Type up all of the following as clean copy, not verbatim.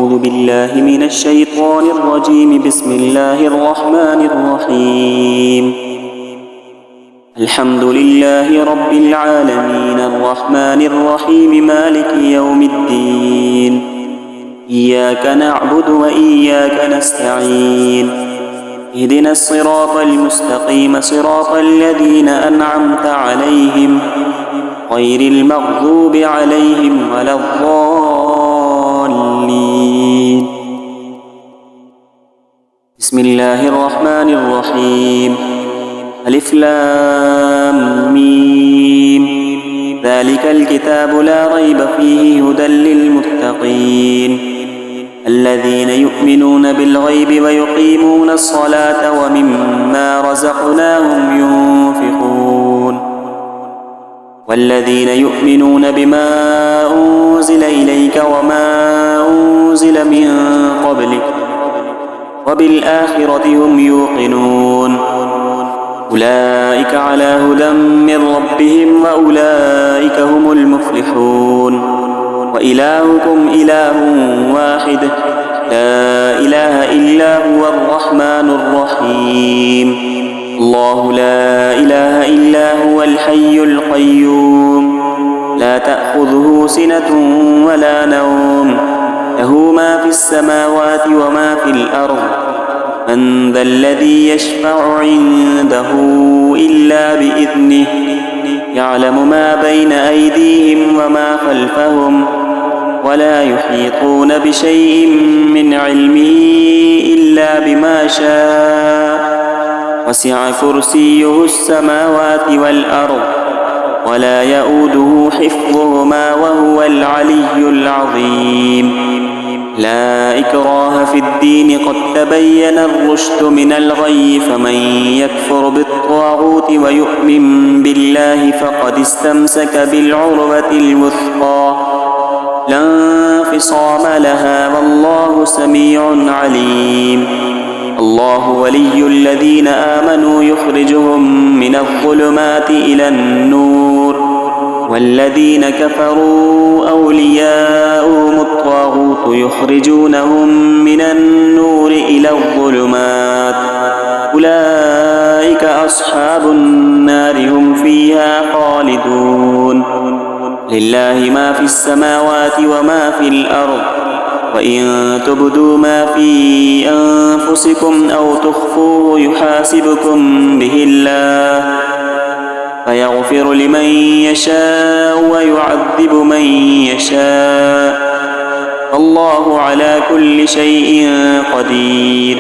أعوذ بالله من الشيطان الرجيم. بسم الله الرحمن الرحيم. الحمد لله رب العالمين الرحمن الرحيم مالك يوم الدين. إياك نعبد وإياك نستعين. اهدنا الصراط المستقيم صراط الذين أنعمت عليهم غير المغضوب عليهم ولا الضالين. بسم الله الرحمن الرحيم. ألف لام ميم. ذلك الكتاب لا ريب فيه هدى للمتقين الذين يؤمنون بالغيب ويقيمون الصلاة ومما رزقناهم ينفقون والذين يؤمنون بما أنزل إليك وما أنزل من قبلك وبالآخرة هم يوقنون أولئك على هدى من ربهم وأولئك هم المفلحون. وإلهكم إله واحد لا إله إلا هو الرحمن الرحيم. الله لا إله إلا هو الحي القيوم لا تأخذه سنة ولا نوم له ما في السماوات وما في الأرض. من ذا الذي يشفع عنده إلا بإذنه يعلم ما بين أيديهم وما خلفهم ولا يحيطون بشيء من علمه إلا بما شاء. وسع كرسيه السماوات والأرض ولا يؤوده حفظهما وهو العلي العظيم. لا إكراه في الدين قد تبين الرشد من الغي فمن يكفر بالطاغوت ويؤمن بالله فقد استمسك بالعروة الوثقى لا انفصام لها والله سميع عليم. الله ولي الذين آمنوا يخرجهم من الظلمات إلى النور والذين كفروا أولياؤهم الطاغوت يخرجونهم من النور إلى الظلمات أولئك أصحاب النار هم فيها خالدون. لله ما في السماوات وما في الأرض وإن تبدوا ما في أنفسكم أو تخفوه يحاسبكم به الله فيغفر لمن يشاء ويعذب من يشاء الله على كل شيء قدير.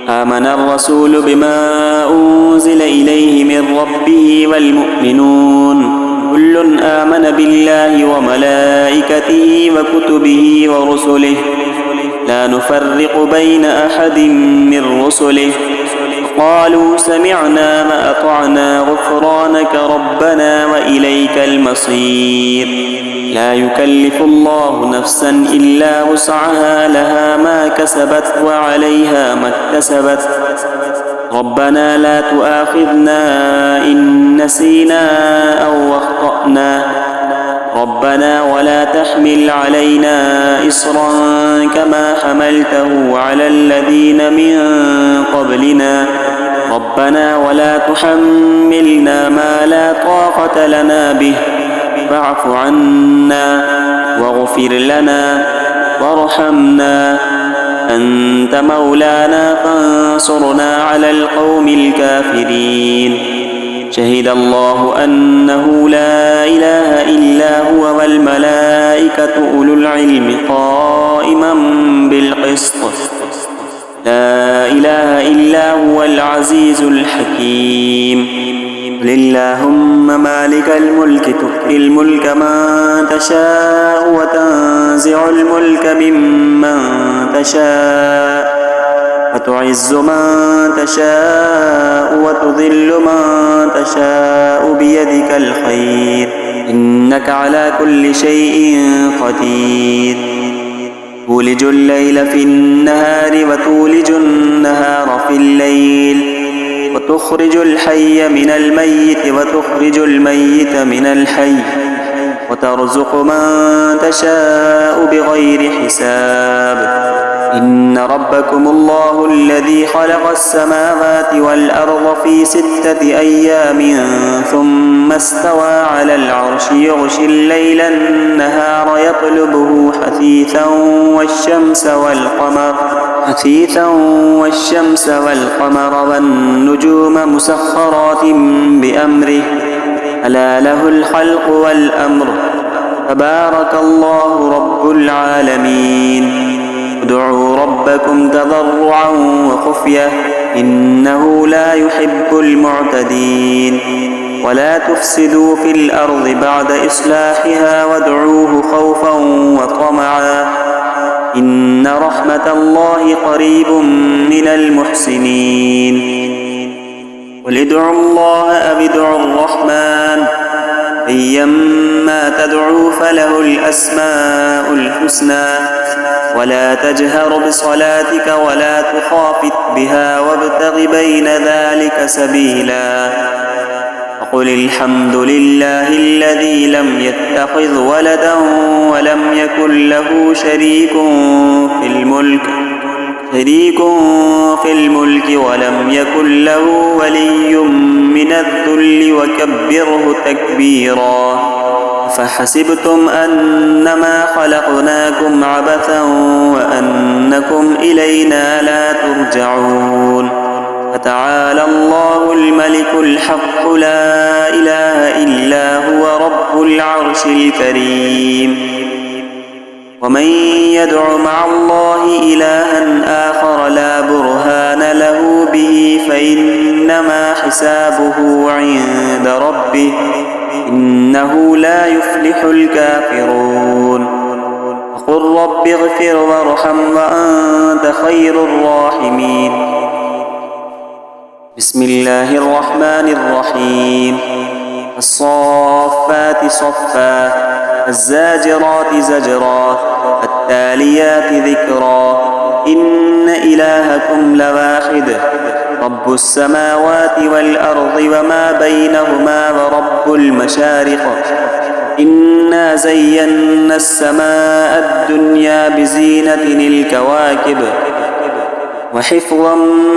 آمن الرسول بما أنزل إليه من ربه والمؤمنون كل آمن بالله وملائكته وكتبه ورسله لا نفرق بين أحد من رسله قالوا سمعنا وأطعنا غفرانك ربنا وإليك المصير. لا يكلف الله نفسا إلا وسعها لها ما كسبت وعليها ما اكتسبت ربنا لا تؤاخذنا إن نسينا أو أخطأنا ربنا ولا تحمل علينا إصرا كما حملته على الذين من قبلنا ربنا ولا تحملنا ما لا طاقة لنا به فاعف عنا واغفر لنا وارحمنا أنت مولانا فانصرنا على القوم الكافرين. شهد الله أنه لا إله إلا هو والملائكة أولو العلم قائما بالقسط لا إله إلا هو العزيز الحكيم. قل اللهم مالك الملك تؤتي الملك من تشاء وتنزع الملك ممن تشاء وتعز من تشاء وتذل من تشاء بيدك الخير إنك على كل شيء قدير. تولج الليل في النهار وتولج النهار في الليل وتخرج الحي من الميت وتخرج الميت من الحي وترزق من تشاء بغير حساب. إن ربكم الله الذي خلق السماوات والأرض في 6 أيام ثم استوى على العرش يغشي الليل النهار يطلبه حثيثا والشمس والقمر والنجوم مسخرات بأمره ألا له الخلق والأمر تبارك الله رب العالمين ادعوا ربكم تضرعا وخفية إنه لا يحب المعتدين ولا تفسدوا في الأرض بعد إصلاحها وادعوه خوفا وطمعا إن رحمة الله قريب من المحسنين قل ادعوا الله أو ادعوا الرحمن أيما تدعوا فله الأسماء الحسنى ولا تجهر بصلاتك ولا تخافت بها وابتغ بين ذلك سبيلا وقل الحمد لله الذي لم يتخذ ولدا ولم يكن له شريك في الملك ولم يكن له ولي من الذل وكبره تكبيرا فحسبتم أنما خلقناكم عبثا وأنكم إلينا لا ترجعون فتعالى الله الملك الحق لا إله إلا هو رب العرش الكريم ومن يدع مع الله إلها آخر لا برهان له به فإنما حسابه عند ربه إنه لا يفلح الكافرون وقل رب اغفر وارحم وأنت خير الراحمين بسم الله الرحمن الرحيم الصافات صفا الزاجرات زجرا التاليات ذكرا إن إلهكم لواحد رب السماوات والأرض وما بينهما ورب المشارق إنا زينا السماء الدنيا بزينة الكواكب وحفظا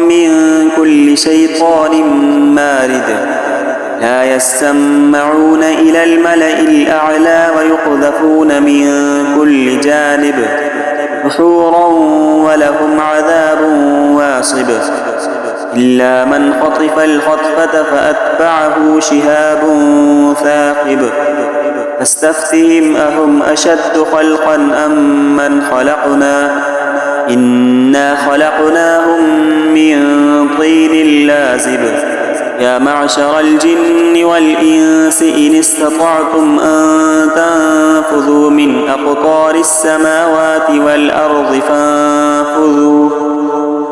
من كل شيطان مارد لا يسمعون إلى الملأ الأعلى ويقذفون من كل جانب دحورا ولهم عذاب واصب إلا من خطف الخطفة فأتبعه شهاب ثاقب فاستفتهم أهم أشد خلقا أم من خلقنا إنا خلقناهم من طين لازب يا معشر الجن والإنس إن استطعتم أن تنفذوا من أقطار السماوات والأرض فانفذوا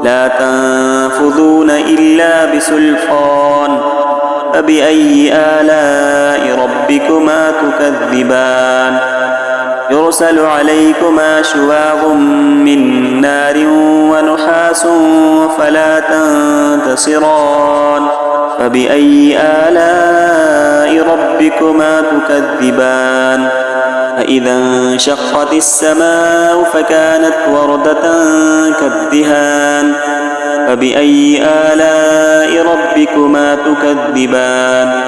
لا تنفذون إلا بسلطان فبأي آلاء ربكما تكذبان يرسل عليكما شواظ من نار ونحاس فلا تنتصران فبأي آلاء ربكما تكذبان فإذا انشقت السماء فكانت وردة كالدهان فبأي آلاء ربكما تكذبان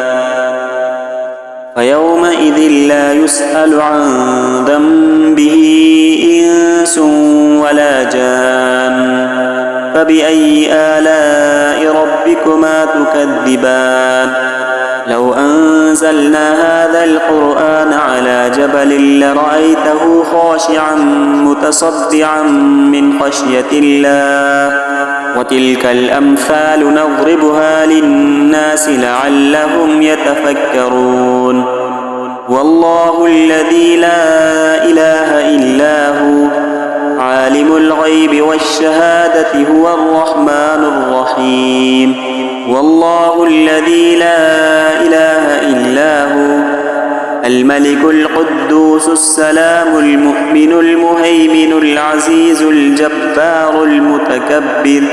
فيومئذ لا يسأل عن ذنبه إنس ولا جان فبأي آلاء ربكما تكذبان لو أنزلنا هذا القرآن على جبل لرأيته خاشعا متصدعا من خشية الله وتلك الأمثال نضربها للناس لعلهم يتفكرون والله الذي لا إله إلا هو عالم الغيب والشهادة هو الرحمن الرحيم والله الذي لا إله إلا هو الملك القدوس السلام المؤمن المهيمن العزيز الجبار المتكبر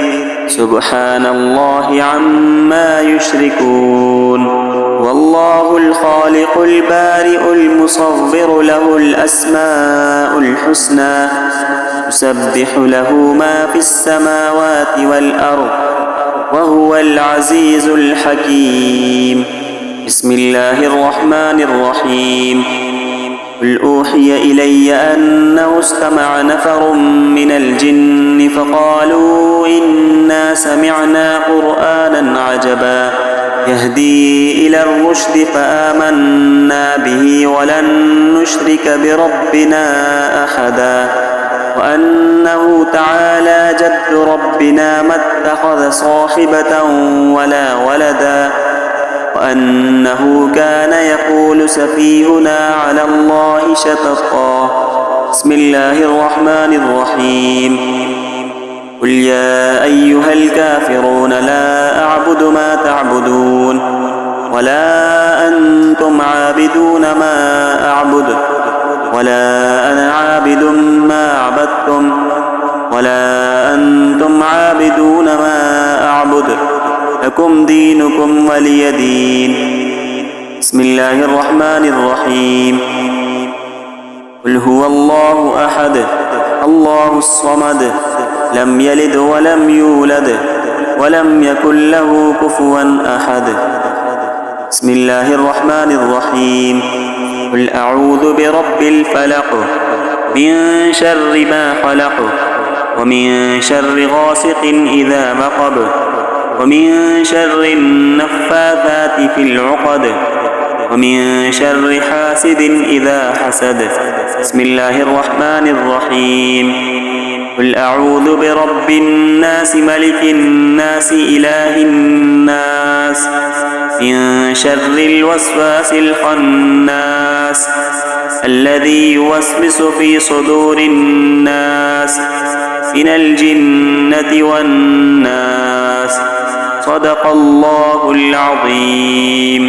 سبحان الله عما يشركون هو الله الخالق البارئ المصور له الأسماء الحسنى يسبح له ما في السماوات والأرض وهو العزيز الحكيم. بسم الله الرحمن الرحيم. قل أوحي إلي أنه استمع نفر من الجن فقالوا إنا سمعنا قرآنا عجبا يهدي إلى الرشد فآمنا به ولن نشرك بربنا أحدا وأنه تعالى جد ربنا ما اتخذ صاحبة ولا ولدا وأنه كان يقول سفيهنا على الله شططا. بسم الله الرحمن الرحيم. قل يا أيها الكافرون لا أعبد ما تعبدون ولا أنتم عابدون ما أعبد ولا أنا عابد ما عبدتم ولا أنتم عابدون ما أعبد لكم دينكم ولي دين. بسم الله الرحمن الرحيم. قل هو الله أحد الله الصمد لم يلد ولم يولد ولم يكن له كفوا أحد. بسم الله الرحمن الرحيم. قل أعوذ برب الفلق من شر ما خلق ومن شر غاسق إذا وقب ومن شر النفاثات في العقد ومن شر حاسد إذا حسد. بسم الله الرحمن الرحيم. قل أعوذ برب الناس ملك الناس إله الناس من شر الوسواس الخناس الذي يوسوس في صدور الناس من الجنة والناس. صدق الله العظيم.